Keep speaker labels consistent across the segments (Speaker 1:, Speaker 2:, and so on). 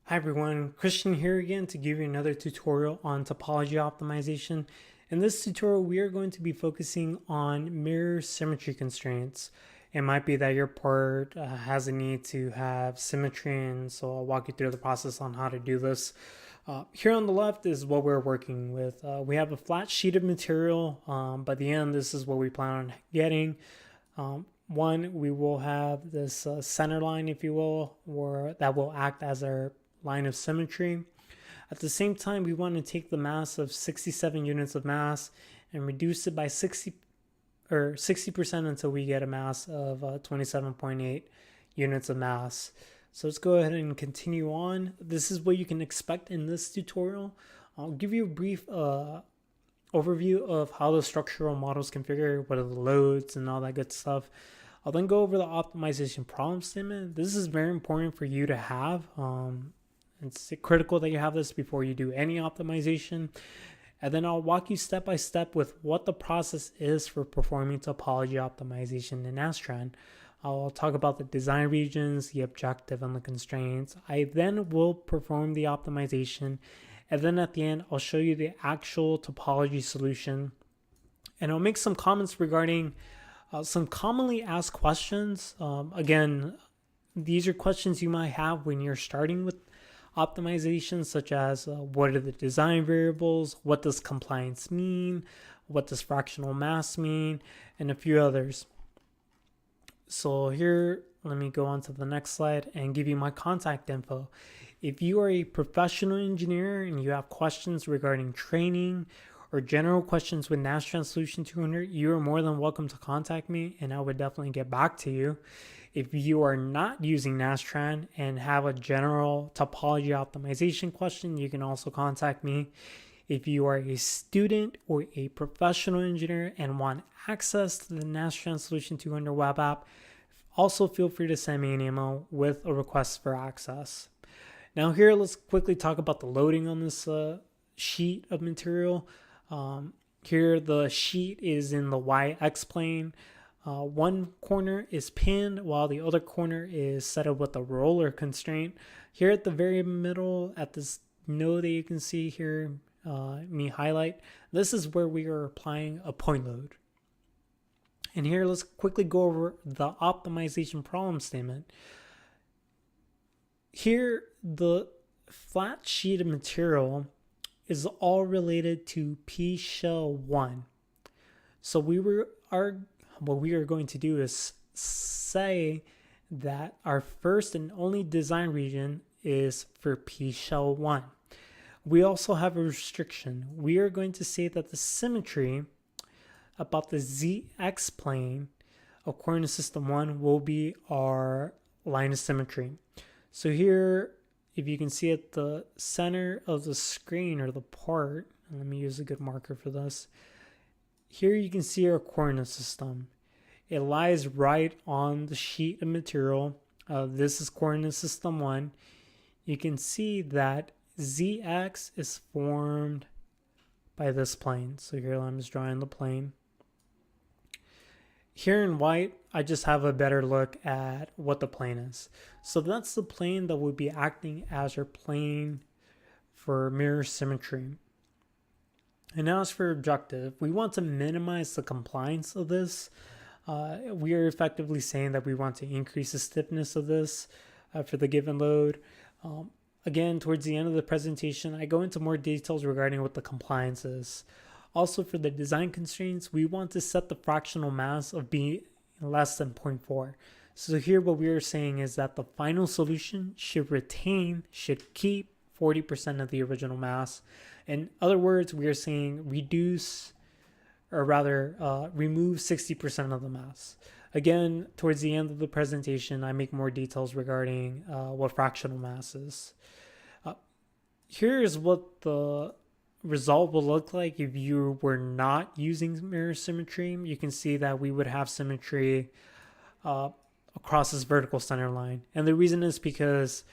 Speaker 1: Hi everyone, Christian here again to give you another tutorial on topology optimization. In this tutorial, we are going to be focusing on mirror symmetry constraints. It might be that your part has a need to have symmetry, and so I'll walk you through the process on how to do this. Here on the left is what we're working with. We have a flat sheet of material. By the end, this is what we plan on getting. One, we will have this center line, if you will, or that will act as our line of symmetry. At the same time, we want to take the mass of 67 units of mass and reduce it by 60% until we get a mass of 27.8 units of mass. So let's go ahead and continue on. This is what you can expect in this tutorial. I'll give you a brief overview of how the structural models configure, what are the loads and all that good stuff. I'll then go over the optimization problem statement. This is very important for you to have. It's critical that you have this before you do any optimization. And then I'll walk you step by step with what the process is for performing topology optimization in Nastran. I'll talk about the design regions, the objective, and the constraints. I then will perform the optimization. And then at the end, I'll show you the actual topology solution. And I'll make some comments regarding some commonly asked questions. Again, these are questions you might have when you're starting with optimization, such as what are the design variables, what does compliance mean, what does fractional mass mean, and a few others. So here, let me go on to the next slide and give you my contact info. If you are a professional engineer and you have questions regarding training or general questions with Nastran Solution 200, you are more than welcome to contact me and I would definitely get back to you. If you are not using Nastran and have a general topology optimization question, you can also contact me. If you are a student or a professional engineer and want access to the Nastran Solution 200 web app, also feel free to send me an email with a request for access. Now here, let's quickly talk about the loading on this sheet of material. Here, the sheet is in the y-x plane. One corner is pinned while the other corner is set up with a roller constraint. Here at the very middle, at this node that you can see here, me highlight, this is where we are applying a point load. And here, let's quickly go over the optimization problem statement. Here, the flat sheet of material is all related to P shell 1. So what we are going to do is say that our first and only design region is for P shell 1. We also have a restriction. We are going to say that the symmetry about the ZX plane of coordinate system 1 will be our line of symmetry. So here, if you can see at the center of the screen or the part, let me use a good marker for this. Here you can see our coordinate system. It lies right on the sheet of material. This is coordinate system 1. You can see that ZX is formed by this plane. So here I'm just drawing the plane. Here in white, I just have a better look at what the plane is. So that's the plane that would be acting as our plane for mirror symmetry. And now as for objective, we want to minimize the compliance of this. We are effectively saying that we want to increase the stiffness of this for the given load. Again, towards the end of the presentation, I go into more details regarding what the compliance is. Also, for the design constraints, we want to set the fractional mass of being less than 0.4. So here what we are saying is that the final solution should keep 40% of the original mass. In other words, we are saying remove 60% of the mass. Again, towards the end of the presentation, I make more details regarding what fractional mass is. Here's what the result will look like if you were not using mirror symmetry. You can see that we would have symmetry across this vertical center line. And the reason is because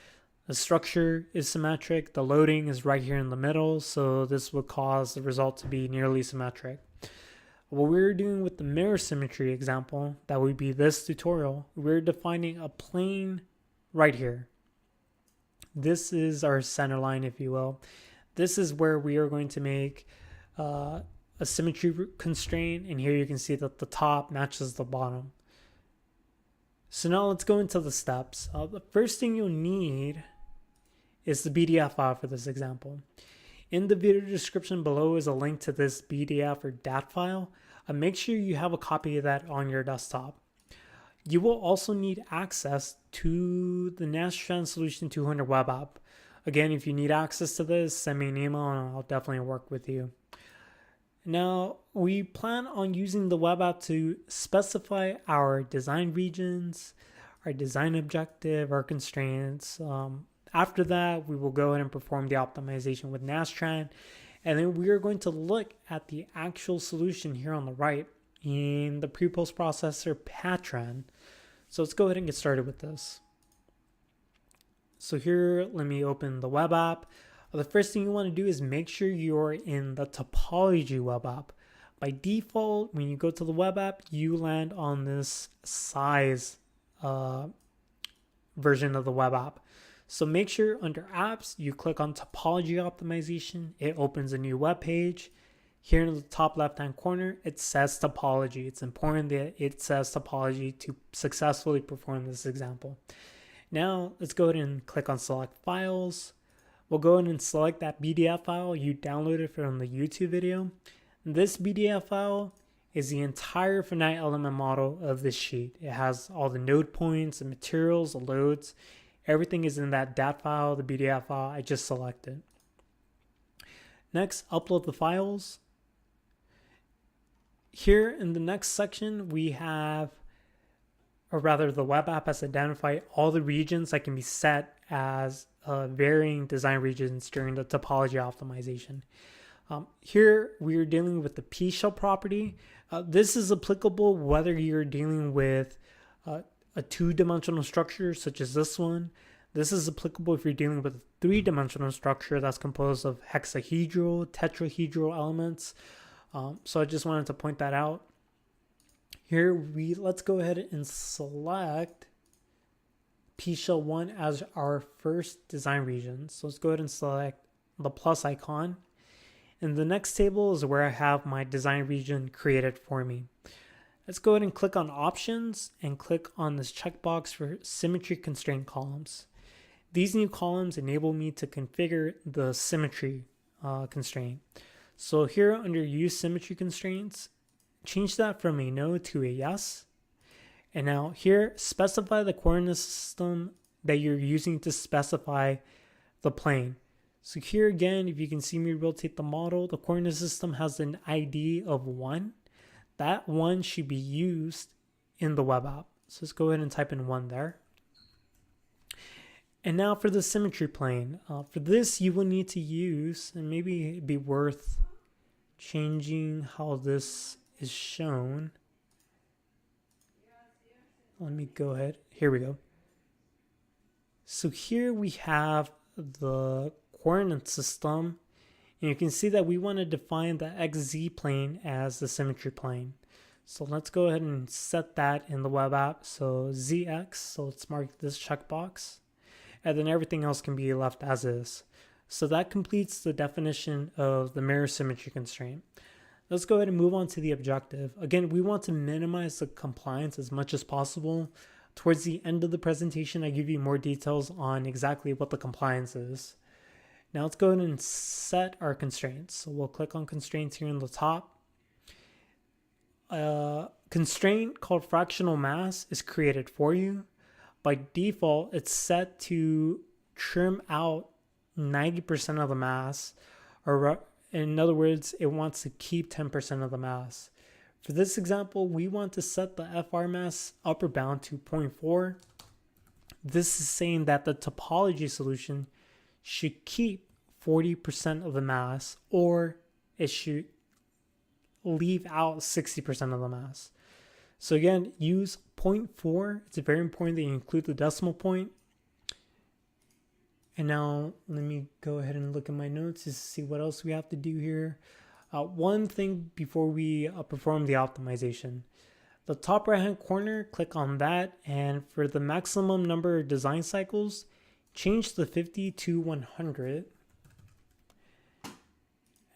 Speaker 1: the structure is symmetric. The loading is right here in the middle. So this would cause the result to be nearly symmetric. What we're doing with the mirror symmetry example, that would be this tutorial, we're defining a plane right here. This is our center line, if you will. This is where we are going to make a symmetry constraint, and here you can see that the top matches the bottom. So now let's go into the steps. The first thing you'll need is the BDF file for this example. In the video description below is a link to this BDF or DAT file. Make sure you have a copy of that on your desktop. You will also need access to the Nastran Solution 200 web app. Again, if you need access to this, send me an email and I'll definitely work with you. Now, we plan on using the web app to specify our design regions, our design objective, our constraints. After that, we will go ahead and perform the optimization with Nastran. And then we are going to look at the actual solution here on the right in the pre-post processor Patran. So let's go ahead and get started with this. So here, let me open the web app. The first thing you want to do is make sure you're in the Topology web app. By default, when you go to the web app, you land on this size version of the web app. So make sure under apps, you click on Topology Optimization. It opens a new web page. Here in the top left-hand corner, it says topology. It's important that it says topology to successfully perform this example. Now, let's go ahead and click on select files. We'll go ahead and select that BDF file you downloaded from the YouTube video. This BDF file is the entire finite element model of this sheet. It has all the node points, the materials, the loads. Everything is in that DAT file, the BDF file I just selected. Next, upload the files. Here in the next section, we have, or rather the web app has identified all the regions that can be set as varying design regions during the topology optimization. Here we are dealing with the P-shell property. This is applicable whether you're dealing with a two-dimensional structure such as this one. This is applicable if you're dealing with a three-dimensional structure that's composed of hexahedral, tetrahedral elements. So I just wanted to point that out. Here let's go ahead and select P-shell 1 as our first design region. So let's go ahead and select the plus icon. And the next table is where I have my design region created for me. Let's go ahead and click on options and click on this checkbox for symmetry constraint columns. These new columns enable me to configure the symmetry constraint. So here under use symmetry constraints, change that from a no to a yes. And now here, specify the coordinate system that you're using to specify the plane. So here again, if you can see me rotate the model, the coordinate system has an ID of 1. That 1 should be used in the web app. So let's go ahead and type in 1 there. And now for the symmetry plane. For this, you will need to use, and maybe it'd be worth changing how this is shown. Let me go ahead. Here we go. So here we have the coordinate system. And you can see that we want to define the XZ plane as the symmetry plane. So let's go ahead and set that in the web app. So ZX, so let's mark this checkbox. And then everything else can be left as is. So that completes the definition of the mirror symmetry constraint. Let's go ahead and move on to the objective. Again, we want to minimize the compliance as much as possible. Towards the end of the presentation, I give you more details on exactly what the compliance is. Now let's go ahead and set our constraints. So we'll click on constraints here in the top. Constraint called fractional mass is created for you. By default, it's set to trim out 90% of the mass, or in other words, it wants to keep 10% of the mass. For this example, we want to set the FR mass upper bound to 0.4. This is saying that the topology solution should keep 40% of the mass, or it should leave out 60% of the mass. So again, use 0.4. It's very important that you include the decimal point. And now let me go ahead and look at my notes to see what else we have to do here. One thing before we perform the optimization. The top right hand corner, click on that, and for the maximum number of design cycles, change the 50 to 100.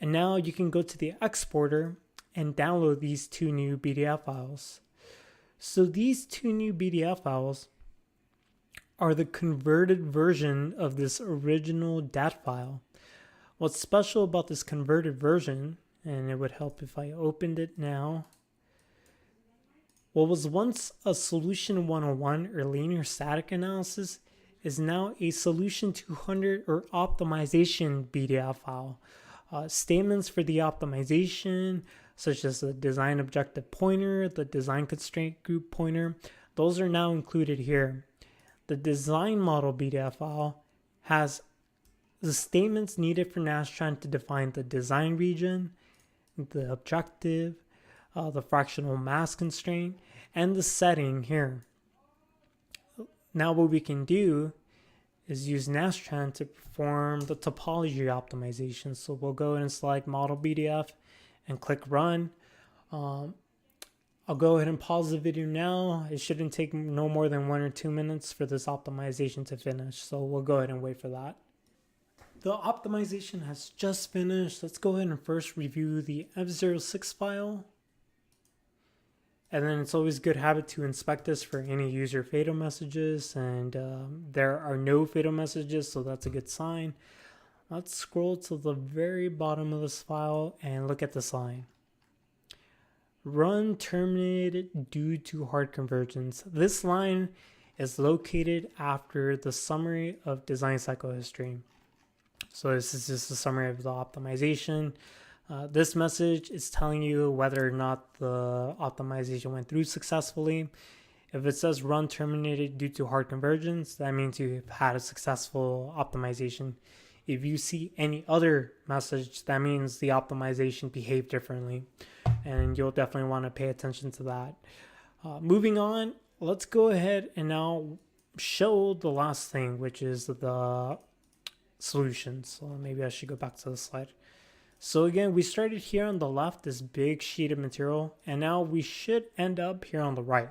Speaker 1: And now you can go to the exporter and download these two new BDF files. So these two new BDF files are the converted version of this original DAT file. What's special about this converted version, and it would help if I opened it now, what was once a solution 101 or linear static analysis is now a solution 200 or optimization BDF file. Statements for the optimization, such as the design objective pointer, the design constraint group pointer, those are now included here. The design model BDF file has the statements needed for Nastran to define the design region, the objective, the fractional mass constraint, and the setting here. Now what we can do is use Nastran to perform the topology optimization. So we'll go ahead and select model BDF and click run. I'll go ahead and pause the video now. It shouldn't take no more than 1 or 2 minutes for this optimization to finish. So we'll go ahead and wait for that. The optimization has just finished. Let's go ahead and first review the F06 file. And then it's always a good habit to inspect this for any user fatal messages. And there are no fatal messages, so that's a good sign. Let's scroll to the very bottom of this file and look at this line. Run terminated due to hard convergence. This line is located after the summary of design cycle history. So this is just a summary of the optimization. This message is telling you whether or not the optimization went through successfully. If it says run terminated due to hard convergence, that means you've had a successful optimization. If you see any other message, that means the optimization behaved differently, and you'll definitely want to pay attention to that. Moving on, let's go ahead and now show the last thing, which is the solutions. So maybe I should go back to the slide. So again, we started here on the left, this big sheet of material, and now we should end up here on the right.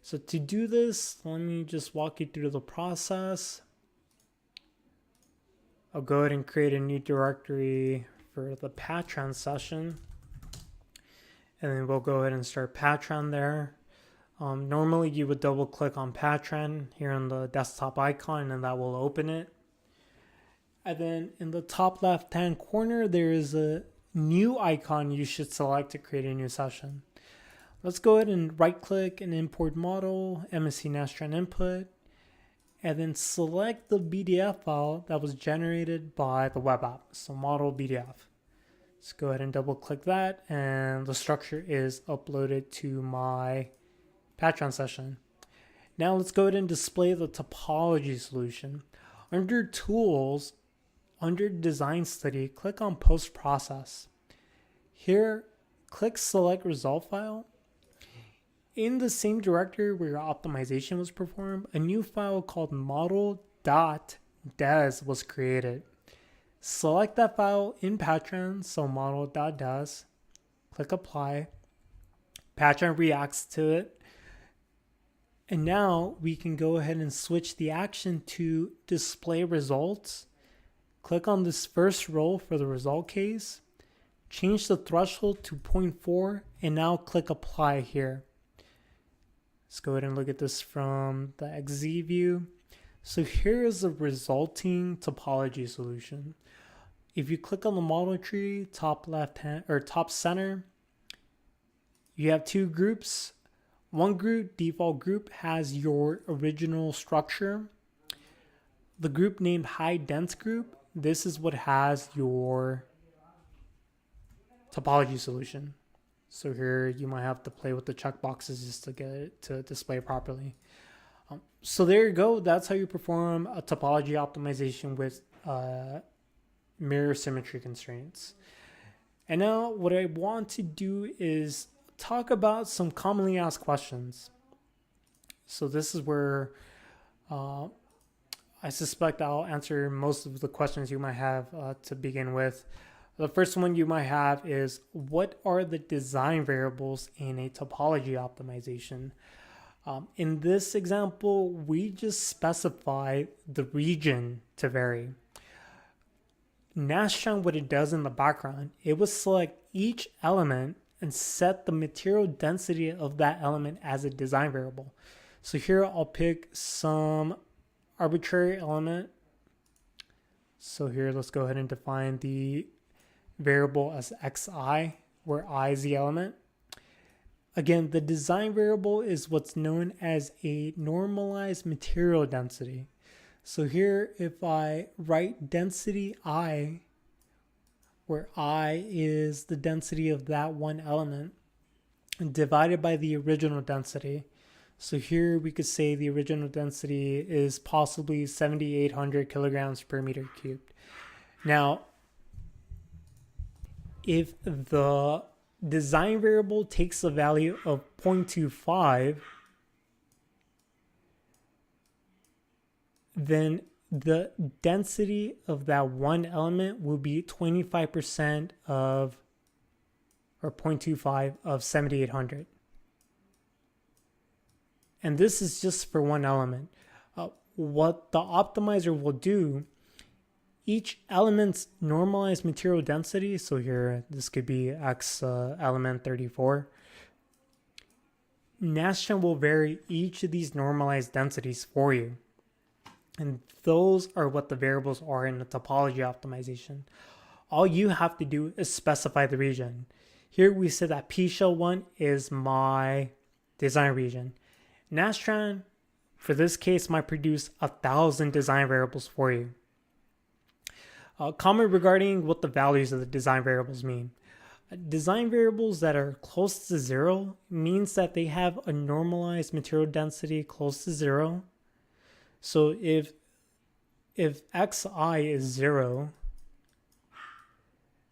Speaker 1: So to do this, let me just walk you through the process. I'll go ahead and create a new directory for the Patron session. And then we'll go ahead and start Patron there. Normally you would double click on Patron here on the desktop icon, and that will open it. And then in the top left hand corner, there is a new icon you should select to create a new session. Let's go ahead and right click and import model, MSC Nastran input, and then select the BDF file that was generated by the web app. So model BDF. Let's go ahead and double click that, and the structure is uploaded to my Patron session. Now let's go ahead and display the topology solution. Under tools, under design study, click on post process. Here, click select result file. In the same directory where your optimization was performed, a new file called model.des was created. Select that file in Patron, so model.des, click apply. Patron reacts to it. And now we can go ahead and switch the action to display results. Click on this first row for the result case. Change the threshold to 0.4 and now click apply here. Let's go ahead and look at this from the XZ view. So here is the resulting topology solution. If you click on the model tree, top left hand or top center, you have two groups. One group, default group, has your original structure. The group named high dense group, this is what has your topology solution. So here you might have to play with the checkboxes just to get it to display properly. So there you go. That's how you perform a topology optimization with mirror symmetry constraints. And now what I want to do is talk about some commonly asked questions. So this is where I suspect I'll answer most of the questions you might have to begin with. The first one you might have is, what are the design variables in a topology optimization? In this example, we just specify the region to vary. Nastran, what it does in the background, it will select each element and set the material density of that element as a design variable. So here I'll pick some arbitrary element. So here let's go ahead and define the variable as xi, where I is the element. Again, the design variable is what's known as a normalized material density. So here, if I write density I, where I is the density of that one element, and divided by the original density. So here we could say the original density is possibly 7,800 kilograms per meter cubed. Now, if the design variable takes the value of 0.25, then the density of that one element will be 25% of, or 0.25 of 7,800. And this is just for one element. What the optimizer will do, each element's normalized material density, so here this could be X element 34, Nastran will vary each of these normalized densities for you. And those are what the variables are in the topology optimization. All you have to do is specify the region. Here we said that P shell 1 is my design region. Nastran, for this case, might produce 1,000 design variables for you. Comment regarding what the values of the design variables mean. Design variables that are close to 0 means that they have a normalized material density close to 0. So if xi is 0,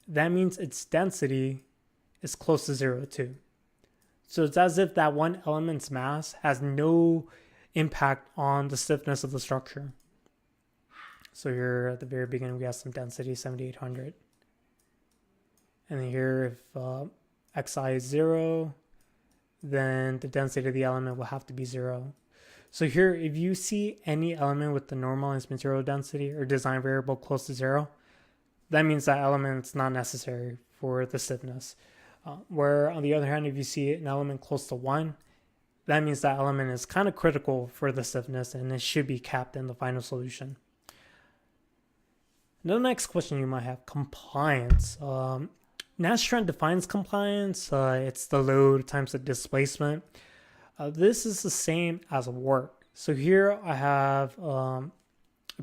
Speaker 1: that means its density is close to 0 too. So it's as if that one element's mass has no impact on the stiffness of the structure. So here at the very beginning we have some density, 7,800. And then here if xi is 0, then the density of the element will have to be 0. So here, if you see any element with the normalized material density or design variable close to 0, that means that element's not necessary for the stiffness. Where on the other hand, if you see an element close to 1, that means that element is kind of critical for the stiffness and it should be capped in the final solution. The next question you might have, compliance. Nastran defines compliance. It's the load times the displacement. This is the same as work. So here I have a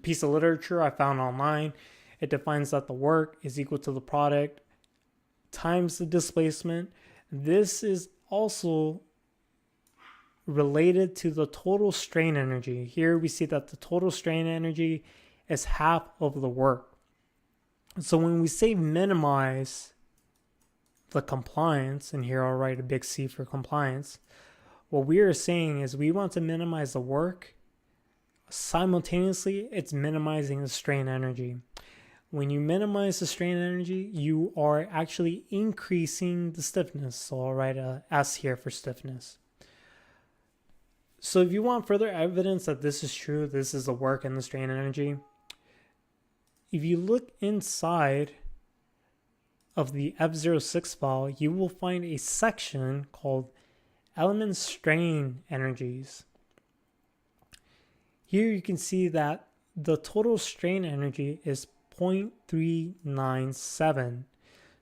Speaker 1: piece of literature I found online. It defines that the work is equal to the product times the displacement. This is also related to the total strain energy. Here we see that the total strain energy is half of the work. So when we say minimize the compliance, and here I'll write a big C for compliance, what we are saying is we want to minimize the work. Simultaneously, it's minimizing the strain energy. When you minimize the strain energy, you are actually increasing the stiffness. So I'll write a S here for stiffness. So if you want further evidence that this is true, this is the work and the strain energy, if you look inside of the F06 file, you will find a section called element strain energies. Here you can see that the total strain energy is 0.397.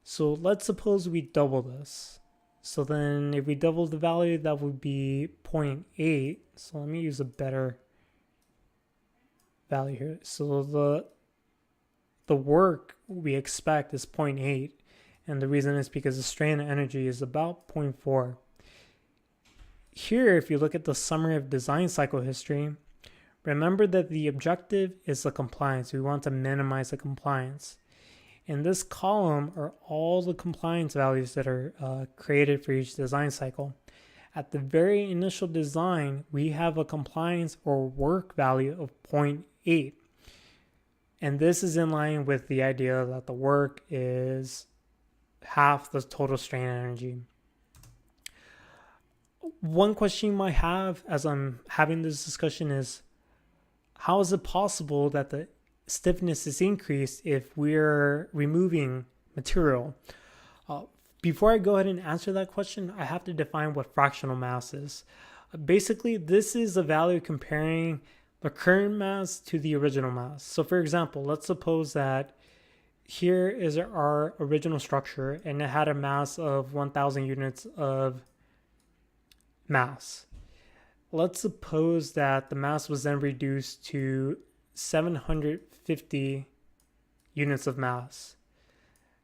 Speaker 1: So let's suppose we double this. So then if we double the value, that would be 0.8. So let me use a better value here. So the work we expect is 0.8. And the reason is because the strain energy is about 0.4. Here, if you look at the summary of design cycle history, remember that the objective is the compliance. We want to minimize the compliance. In this column are all the compliance values that are created for each design cycle. At the very initial design, we have a compliance or work value of 0.8. And this is in line with the idea that the work is half the total strain energy. one question you might have as I'm having this discussion is, how is it possible that the stiffness is increased if we're removing material? Before I go ahead and answer that question, I have to define what fractional mass is. Basically, this is a value comparing the current mass to the original mass. So for example, let's suppose that here is our original structure and it had a mass of 1,000 units of mass. Let's suppose that the mass was then reduced to 750 units of mass.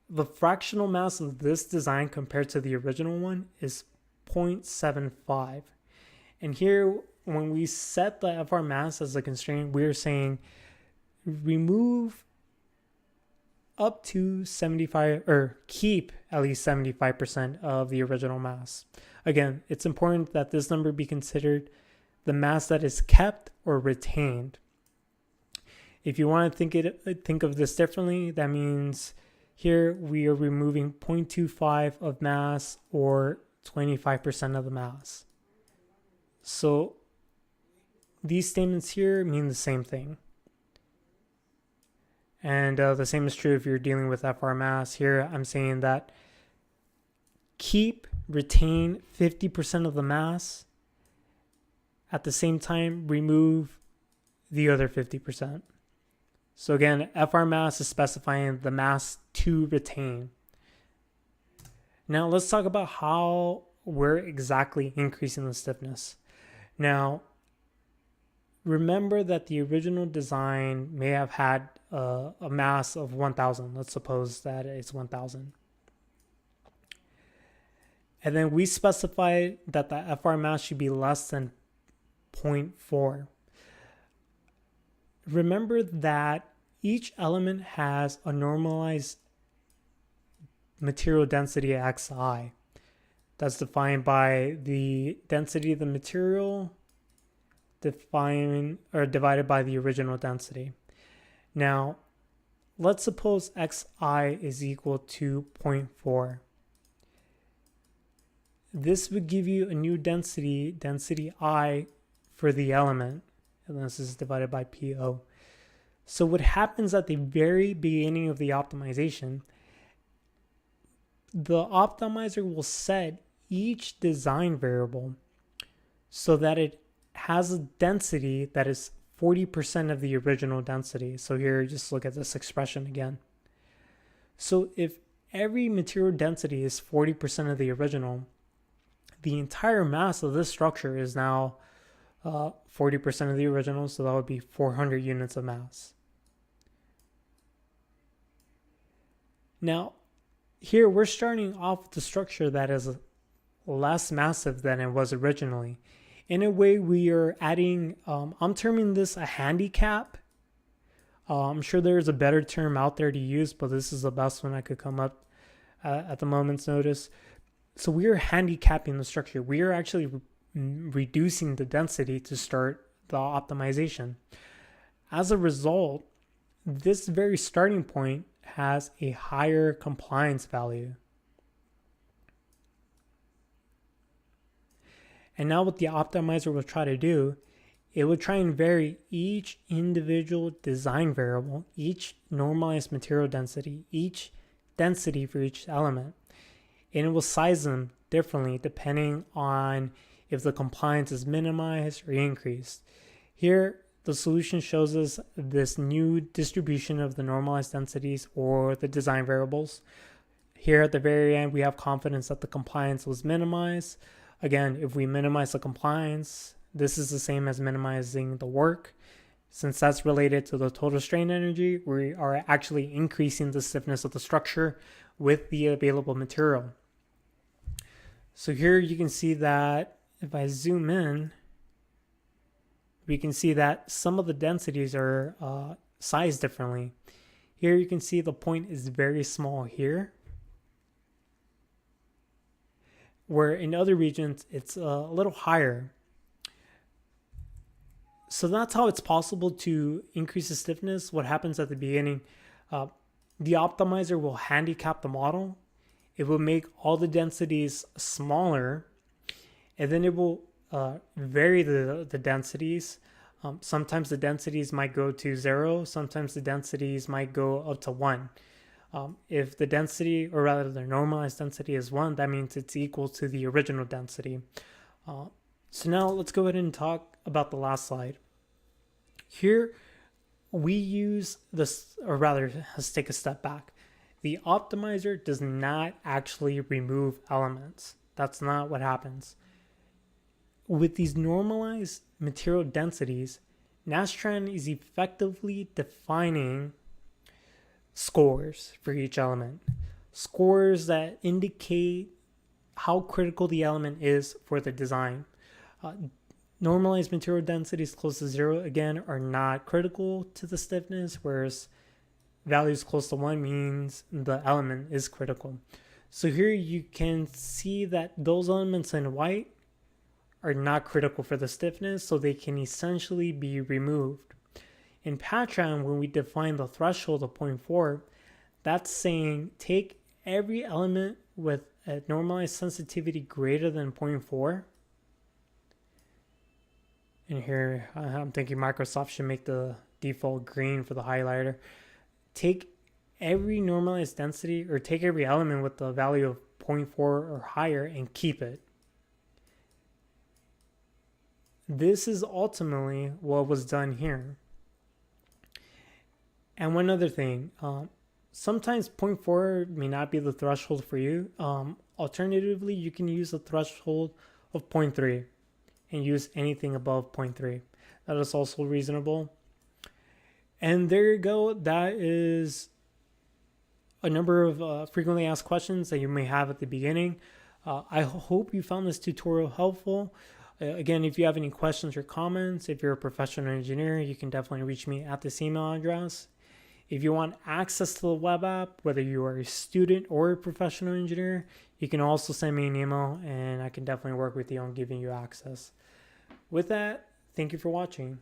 Speaker 1: The fractional mass of this design compared to the original one is 0.75. And here, when we set the FR mass as a constraint, we're saying remove up to 75, or keep at least 75% of the original mass. Again, it's important that this number be considered the mass that is kept or retained. If you want to think of this differently, that means here we are removing 0.25 of mass, or 25% of the mass. So these statements here mean the same thing. And the same is true if you're dealing with FR mass. Here I'm saying that retain 50% of the mass. At the same time, remove the other 50%. So again, FR mass is specifying the mass to retain. Now let's talk about how we're exactly increasing the stiffness. Now, remember that the original design may have had a mass of 1,000. Let's suppose that it's 1,000. And then we specified that the FR mass should be less than 0.4. Remember that each element has a normalized material density xi. That's defined by the density of the material divided by the original density. Now, let's suppose xi is equal to 0.4. This would give you a new density I for the element, and this is divided by PO. So what happens at the very beginning of the optimization, the optimizer will set each design variable so that it has a density that is 40% of the original density. So here, just look at this expression again. So if every material density is 40% of the original, the entire mass of this structure is now 40% of the original, so that would be 400 units of mass. Now, here we're starting off with the structure that is less massive than it was originally. In a way, we are adding, I'm terming this a handicap. I'm sure there's a better term out there to use, but this is the best one I could come up at the moment's notice. So we are handicapping the structure. We are actually reducing the density to start the optimization. As a result, this very starting point has a higher compliance value. And now what the optimizer will try to do, it would try and vary each individual design variable, each normalized material density, each density for each element. And it will size them differently depending on if the compliance is minimized or increased. Here, the solution shows us this new distribution of the normalized densities or the design variables. Here at the very end, we have confidence that the compliance was minimized. Again, if we minimize the compliance, this is the same as minimizing the work. Since that's related to the total strain energy, we are actually increasing the stiffness of the structure with the available material. So here you can see that if I zoom in, we can see that some of the densities are sized differently. Here you can see the point is very small here, where in other regions it's a little higher. So that's how it's possible to increase the stiffness. What happens at the beginning, the optimizer will handicap the model. It will make all the densities smaller, and then it will vary the densities. Sometimes the densities might go to 0, sometimes the densities might go up to 1. If the density, or rather the normalized density, is 1, that means it's equal to the original density. So now let's go ahead and talk about the last slide. Here we use this, or rather, let's take a step back. The optimizer does not actually remove elements. That's not what happens. With these normalized material densities, Nastran is effectively defining scores for each element. Scores that indicate how critical the element is for the design. Normalized material densities close to 0, again, are not critical to the stiffness, whereas values close to 1 means the element is critical. So here you can see that those elements in white are not critical for the stiffness, so they can essentially be removed. In Patran, when we define the threshold of 0.4, that's saying take every element with a normalized sensitivity greater than 0.4. And here I'm thinking Microsoft should make the default green for the highlighter. Take every normalized density, or take every element with the value of 0.4 or higher, and keep it. This is ultimately what was done here. And one other thing, sometimes 0.4 may not be the threshold for you. Alternatively, you can use a threshold of 0.3 and use anything above 0.3. That is also reasonable. And there you go. That is a number of frequently asked questions that you may have at the beginning. I hope you found this tutorial helpful. Again, if you have any questions or comments, if you're a professional engineer, you can definitely reach me at this email address. If you want access to the web app, whether you are a student or a professional engineer, you can also send me an email and I can definitely work with you on giving you access. With that, thank you for watching.